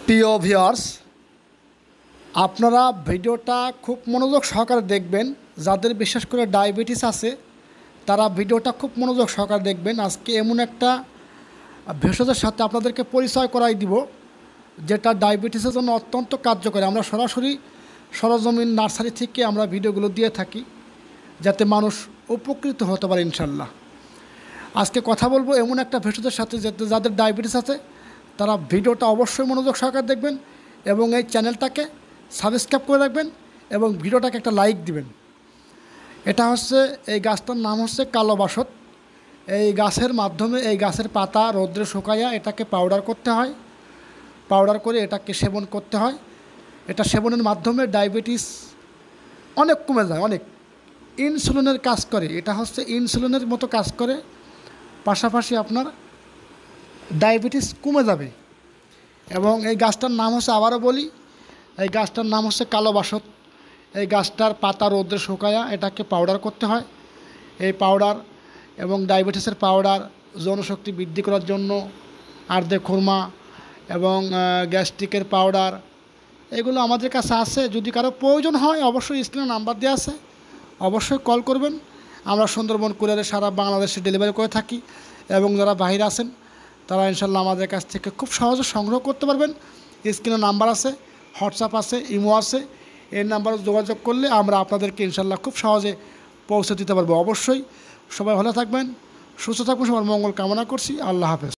প্রিয় ভিউয়ার্স, আপনারা ভিডিওটা খুব মনোযোগ সহকারে দেখবেন। যাদের বিশেষ করে ডায়াবেটিস আছে তারা ভিডিওটা খুব মনোযোগ সহকারে দেখবেন। আজকে এমন একটা ভেষজের সাথে আপনাদেরকে পরিচয় করাই দিব যেটা ডায়াবেটিসের জন্য অত্যন্ত কার্যকরী। আমরা সরাসরি সরজমিন নার্সারি থেকে আমরা ভিডিওগুলো দিয়ে থাকি যাতে মানুষ উপকৃত হতে পারে ইনশাল্লাহ। আজকে কথা বলবো এমন একটা ভেষজের সাথে যাদের ডায়াবেটিস আছে তারা ভিডিওটা অবশ্যই মনোযোগ সহকারে দেখবেন এবং এই চ্যানেলটাকে সাবস্ক্রাইব করে রাখবেন এবং ভিডিওটাকে একটা লাইক দিবেন। এটা হচ্ছে, এই গাছটার নাম হচ্ছে কালো বাসক। এই গাছের মাধ্যমে এই গাছের পাতা রৌদ্রে শুকাইয়া এটাকে পাউডার করতে হয়, পাউডার করে এটাকে সেবন করতে হয়। এটা সেবনের মাধ্যমে ডায়াবেটিস অনেক কমে যায়, অনেক ইনসুলিনের কাজ করে। এটা হচ্ছে ইনসুলিনের মতো কাজ করে, পাশাপাশি আপনার ডায়াবেটিস কমে যাবে। এবং এই গাছটার নাম হচ্ছে, আবারও বলি, এই গাছটার নাম হচ্ছে কালো বাসক। এই গাছটার পাতা রৌদ্রে শুকায়া এটাকে পাউডার করতে হয়। এই পাউডার এবং ডায়াবেটিসের পাউডার যৌনশক্তি বৃদ্ধি করার জন্য, আর্দে খুরমা এবং গ্যাস্ট্রিকের পাউডার, এগুলো আমাদের কাছে আছে। যদি কারো প্রয়োজন হয় অবশ্যই স্ক্রিনে নাম্বার দেওয়া আছে, অবশ্যই কল করবেন। আমরা সুন্দরবন কুরিয়ারে সারা বাংলাদেশে ডেলিভারি করে থাকি এবং যারা বাইরে আছেন তারা ইনশাল্লাহ আমাদের কাছ থেকে খুব সহজে সংগ্রহ করতে পারবেন। স্ক্রিনে নাম্বার আছে, হোয়াটসঅ্যাপ আছে, ইমো আছে। এই নাম্বারে যোগাযোগ করলে আমরা আপনাদেরকে ইনশাল্লাহ খুব সহজে পৌঁছে দিতে পারবো। অবশ্যই সবাই ভালো থাকবেন, সুস্থ থাকবেন, সবার মঙ্গল কামনা করছি। আল্লাহ হাফেজ।